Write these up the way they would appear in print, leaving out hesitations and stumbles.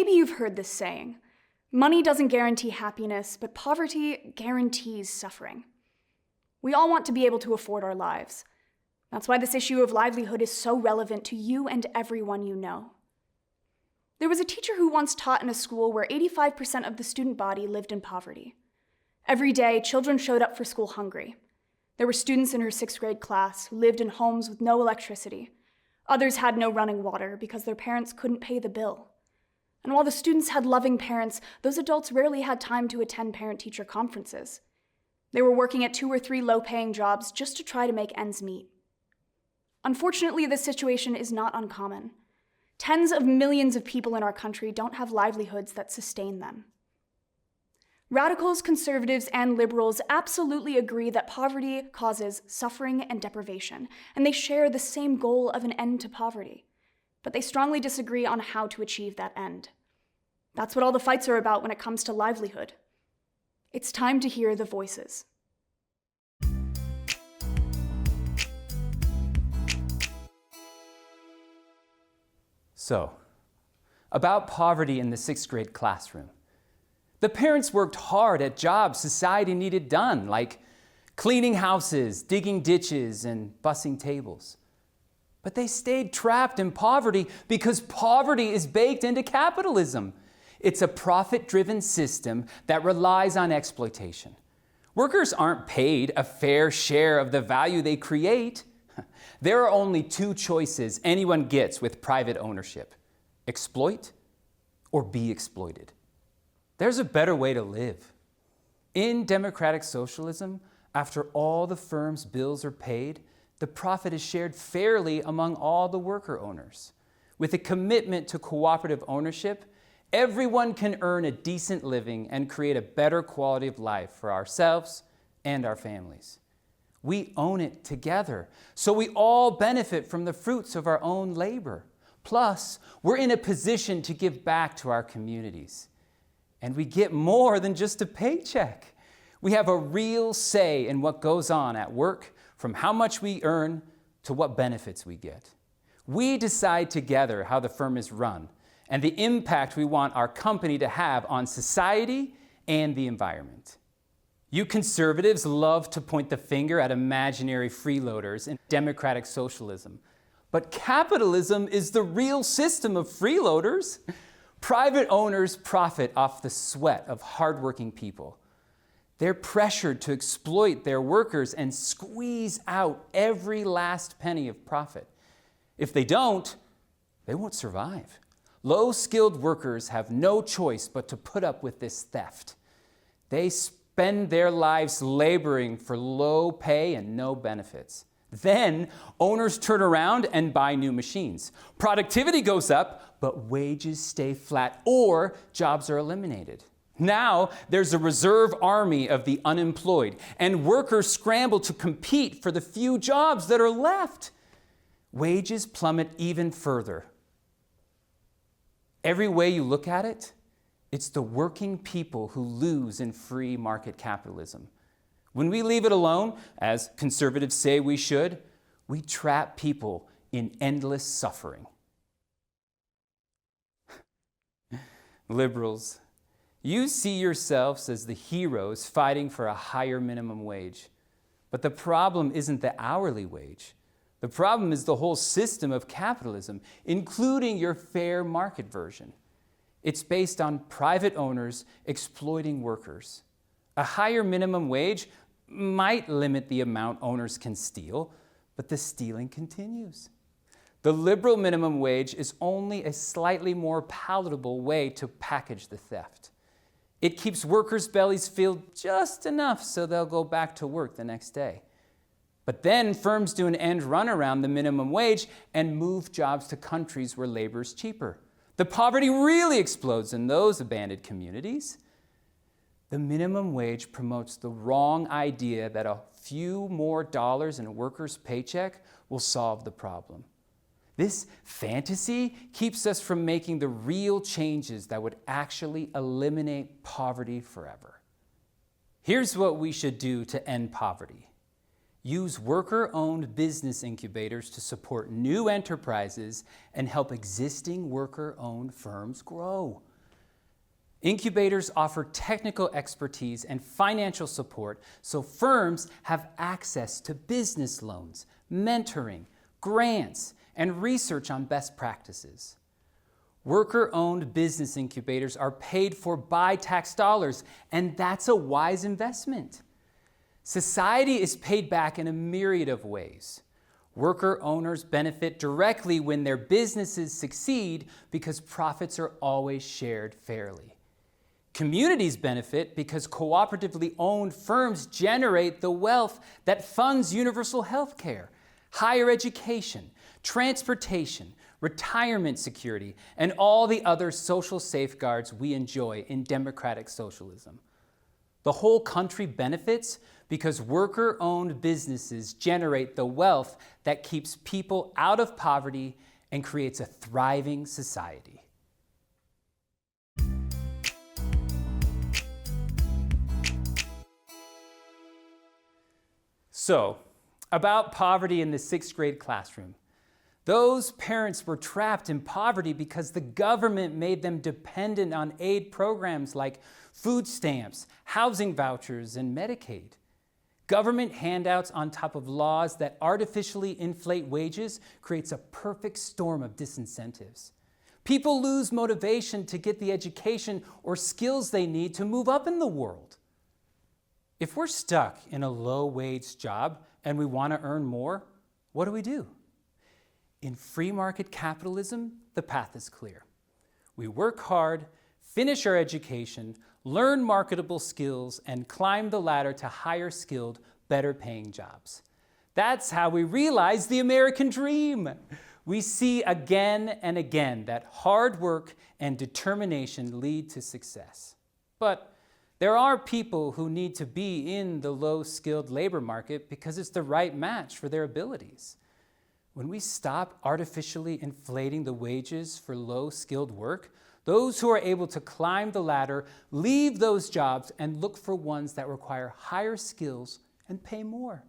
Maybe you've heard this saying, money doesn't guarantee happiness, but poverty guarantees suffering. We all want to be able to afford our lives. That's why this issue of livelihood is so relevant to you and everyone you know. There was a teacher who once taught in a school where 85% of the student body lived in poverty. Every day, children showed up for school hungry. There were students in her 6th grade class who lived in homes with no electricity. Others had no running water because their parents couldn't pay the bill. And while the students had loving parents, those adults rarely had time to attend parent-teacher conferences. They were working at 2 or 3 low-paying jobs just to try to make ends meet. Unfortunately, this situation is not uncommon. Tens of millions of people in our country don't have livelihoods that sustain them. Radicals, conservatives, and liberals absolutely agree that poverty causes suffering and deprivation, and they share the same goal of an end to poverty. But they strongly disagree on how to achieve that end. That's what all the fights are about when it comes to livelihood. It's time to hear the voices. So, about poverty in the 6th grade classroom. The parents worked hard at jobs society needed done, like cleaning houses, digging ditches, and bussing tables. But they stayed trapped in poverty because poverty is baked into capitalism. It's a profit-driven system that relies on exploitation. Workers aren't paid a fair share of the value they create. There are only 2 choices anyone gets with private ownership: exploit or be exploited. There's a better way to live. In democratic socialism, after all the firm's bills are paid, the profit is shared fairly among all the worker owners. With a commitment to cooperative ownership, everyone can earn a decent living and create a better quality of life for ourselves and our families. We own it together, so we all benefit from the fruits of our own labor. Plus, we're in a position to give back to our communities. And we get more than just a paycheck. We have a real say in what goes on at work, from how much we earn to what benefits we get. We decide together how the firm is run and the impact we want our company to have on society and the environment. You conservatives love to point the finger at imaginary freeloaders in democratic socialism. But capitalism is the real system of freeloaders. Private owners profit off the sweat of hardworking people. They're pressured to exploit their workers and squeeze out every last penny of profit. If they don't, they won't survive. Low-skilled workers have no choice but to put up with this theft. They spend their lives laboring for low pay and no benefits. Then owners turn around and buy new machines. Productivity goes up, but wages stay flat or jobs are eliminated. Now there's a reserve army of the unemployed, and workers scramble to compete for the few jobs that are left. Wages plummet even further. Every way you look at it, it's the working people who lose in free market capitalism. When we leave it alone, as conservatives say we should, we trap people in endless suffering. Liberals, you see yourselves as the heroes fighting for a higher minimum wage. But the problem isn't the hourly wage. The problem is the whole system of capitalism, including your fair market version. It's based on private owners exploiting workers. A higher minimum wage might limit the amount owners can steal, but the stealing continues. The liberal minimum wage is only a slightly more palatable way to package the theft. It keeps workers' bellies filled just enough so they'll go back to work the next day. But then firms do an end run around the minimum wage and move jobs to countries where labor is cheaper. The poverty really explodes in those abandoned communities. The minimum wage promotes the wrong idea that a few more dollars in a worker's paycheck will solve the problem. This fantasy keeps us from making the real changes that would actually eliminate poverty forever. Here's what we should do to end poverty. Use worker-owned business incubators to support new enterprises and help existing worker-owned firms grow. Incubators offer technical expertise and financial support so firms have access to business loans, mentoring, grants, and research on best practices. Worker-owned business incubators are paid for by tax dollars, and that's a wise investment. Society is paid back in a myriad of ways. Worker owners benefit directly when their businesses succeed because profits are always shared fairly. Communities benefit because cooperatively owned firms generate the wealth that funds universal health care, higher education, transportation, retirement security, and all the other social safeguards we enjoy in democratic socialism. The whole country benefits because worker-owned businesses generate the wealth that keeps people out of poverty and creates a thriving society. So, about poverty in the 6th grade classroom. Those parents were trapped in poverty because the government made them dependent on aid programs like food stamps, housing vouchers, and Medicaid. Government handouts on top of laws that artificially inflate wages creates a perfect storm of disincentives. People lose motivation to get the education or skills they need to move up in the world. If we're stuck in a low-wage job and we want to earn more, what do? In free market capitalism, the path is clear. We work hard, finish our education, learn marketable skills, and climb the ladder to higher skilled, better paying jobs. That's how we realize the American dream. We see again and again that hard work and determination lead to success. But there are people who need to be in the low-skilled labor market because it's the right match for their abilities. When we stop artificially inflating the wages for low-skilled work, those who are able to climb the ladder leave those jobs and look for ones that require higher skills and pay more.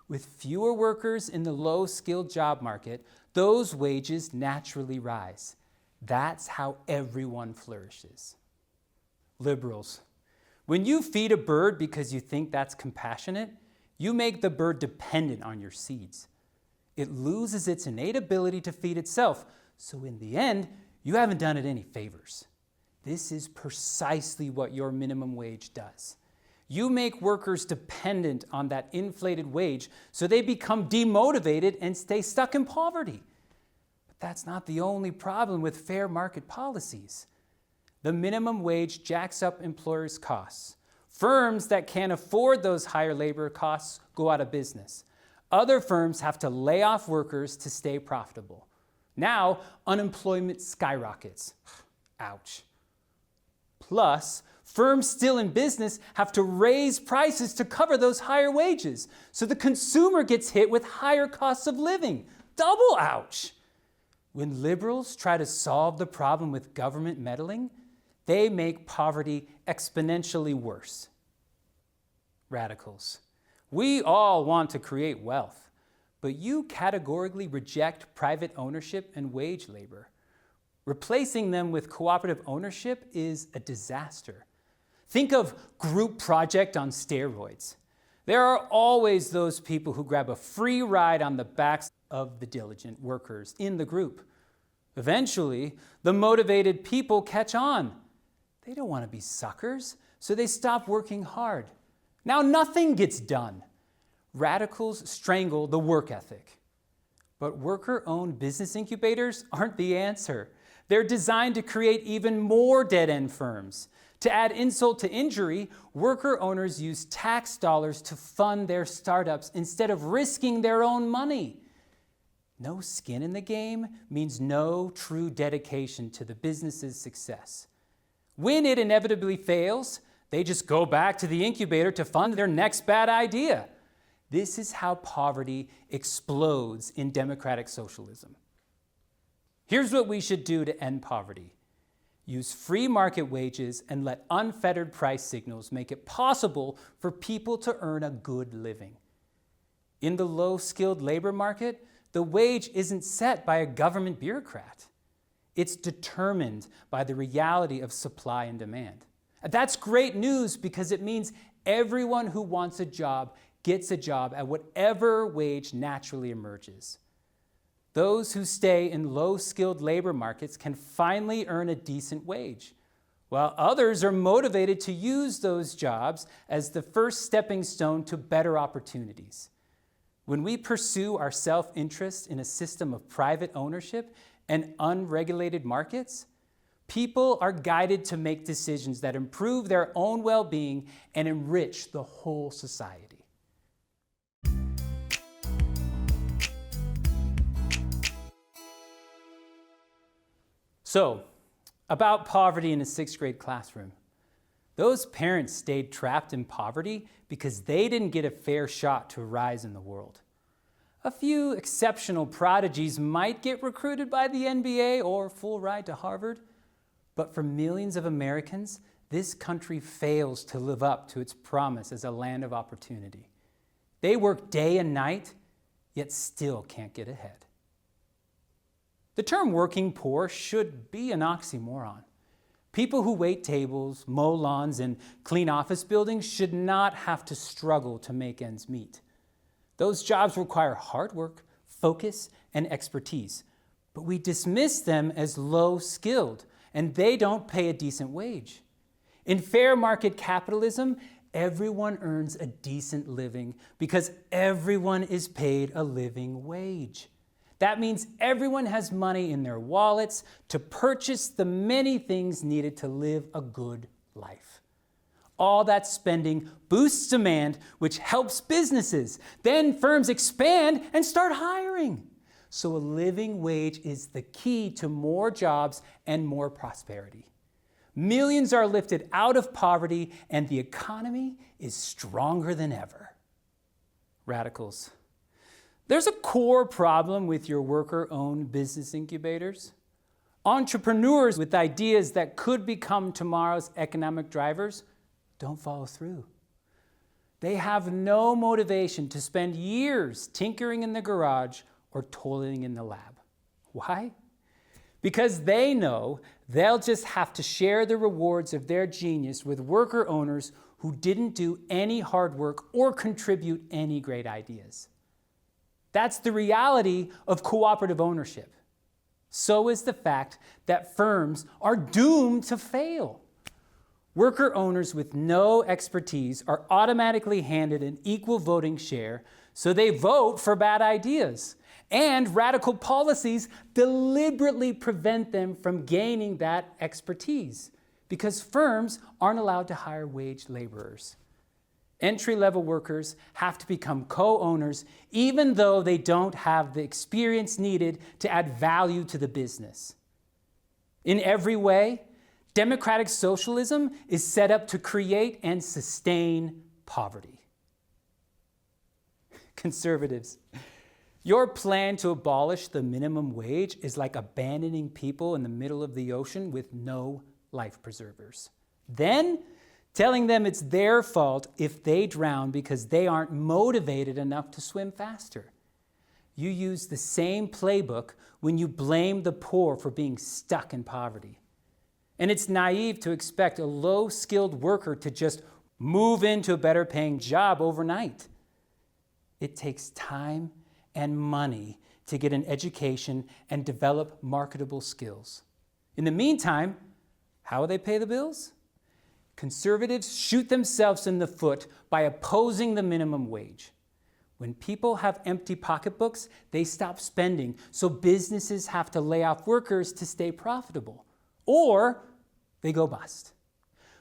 With fewer workers in the low-skilled job market, those wages naturally rise. That's how everyone flourishes. Liberals, when you feed a bird because you think that's compassionate, you make the bird dependent on your seeds. It loses its innate ability to feed itself, so in the end, you haven't done it any favors. This is precisely what your minimum wage does. You make workers dependent on that inflated wage, so they become demotivated and stay stuck in poverty. But that's not the only problem with fair market policies. The minimum wage jacks up employers' costs. Firms that can't afford those higher labor costs go out of business. Other firms have to lay off workers to stay profitable. Now, unemployment skyrockets. Ouch. Plus, firms still in business have to raise prices to cover those higher wages, so the consumer gets hit with higher costs of living. Double ouch. When liberals try to solve the problem with government meddling, they make poverty exponentially worse. Radicals, we all want to create wealth, but you categorically reject private ownership and wage labor. Replacing them with cooperative ownership is a disaster. Think of group project on steroids. There are always those people who grab a free ride on the backs of the diligent workers in the group. Eventually, the motivated people catch on. They don't want to be suckers, so they stop working hard. Now nothing gets done. Radicals strangle the work ethic. But worker-owned business incubators aren't the answer. They're designed to create even more dead-end firms. To add insult to injury, worker owners use tax dollars to fund their startups instead of risking their own money. No skin in the game means no true dedication to the business's success. When it inevitably fails, they just go back to the incubator to fund their next bad idea. This is how poverty explodes in democratic socialism. Here's what we should do to end poverty. Use free market wages and let unfettered price signals make it possible for people to earn a good living. In the low-skilled labor market, the wage isn't set by a government bureaucrat. It's determined by the reality of supply and demand. That's great news because it means everyone who wants a job gets a job at whatever wage naturally emerges. Those who stay in low-skilled labor markets can finally earn a decent wage, while others are motivated to use those jobs as the first stepping stone to better opportunities. When we pursue our self-interest in a system of private ownership and unregulated markets, people are guided to make decisions that improve their own well-being and enrich the whole society. So, about poverty in a sixth grade classroom. Those parents stayed trapped in poverty because they didn't get a fair shot to rise in the world. A few exceptional prodigies might get recruited by the NBA or full ride to Harvard, but for millions of Americans, this country fails to live up to its promise as a land of opportunity. They work day and night, yet still can't get ahead. The term working poor should be an oxymoron. People who wait tables, mow lawns, and clean office buildings should not have to struggle to make ends meet. Those jobs require hard work, focus, and expertise, but we dismiss them as low-skilled, and they don't pay a decent wage. In fair market capitalism, everyone earns a decent living because everyone is paid a living wage. That means everyone has money in their wallets to purchase the many things needed to live a good life. All that spending boosts demand, which helps businesses. Then firms expand and start hiring. So a living wage is the key to more jobs and more prosperity. Millions are lifted out of poverty, and the economy is stronger than ever. Radicals. There's a core problem with your worker-owned business incubators. Entrepreneurs with ideas that could become tomorrow's economic drivers don't follow through. They have no motivation to spend years tinkering in the garage or toiling in the lab. Why? Because they know they'll just have to share the rewards of their genius with worker owners who didn't do any hard work or contribute any great ideas. That's the reality of cooperative ownership. So is the fact that firms are doomed to fail. Worker owners with no expertise are automatically handed an equal voting share, so they vote for bad ideas. And radical policies deliberately prevent them from gaining that expertise because firms aren't allowed to hire wage laborers. Entry-level workers have to become co-owners even though they don't have the experience needed to add value to the business. In every way, democratic socialism is set up to create and sustain poverty. Conservatives, your plan to abolish the minimum wage is like abandoning people in the middle of the ocean with no life preservers. Then, telling them it's their fault if they drown because they aren't motivated enough to swim faster. You use the same playbook when you blame the poor for being stuck in poverty. And it's naive to expect a low-skilled worker to just move into a better-paying job overnight. It takes time and money to get an education and develop marketable skills. In the meantime, how will they pay the bills? Conservatives shoot themselves in the foot by opposing the minimum wage. When people have empty pocketbooks, they stop spending, so businesses have to lay off workers to stay profitable, or they go bust.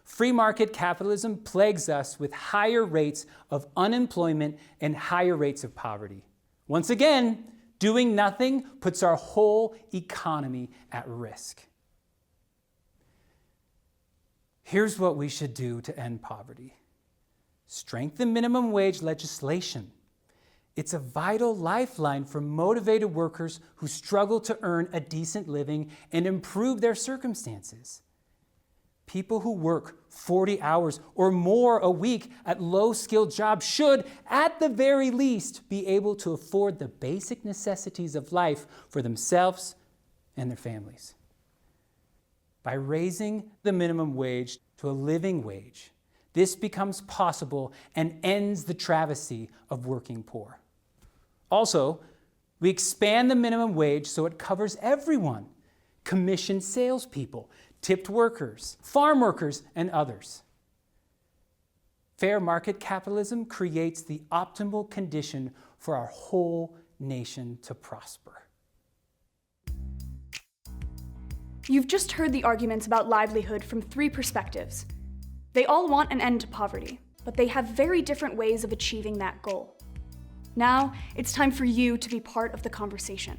Free market capitalism plagues us with higher rates of unemployment and higher rates of poverty. Once again, doing nothing puts our whole economy at risk. Here's what we should do to end poverty. Strengthen minimum wage legislation. It's a vital lifeline for motivated workers who struggle to earn a decent living and improve their circumstances. People who work 40 hours or more a week at low-skilled jobs should, at the very least, be able to afford the basic necessities of life for themselves and their families. By raising the minimum wage to a living wage, this becomes possible and ends the travesty of working poor. Also, we expand the minimum wage so it covers everyone: commissioned salespeople, tipped workers, farm workers, and others. Fair market capitalism creates the optimal condition for our whole nation to prosper. You've just heard the arguments about livelihood from 3 perspectives. They all want an end to poverty, but they have very different ways of achieving that goal. Now, it's time for you to be part of the conversation.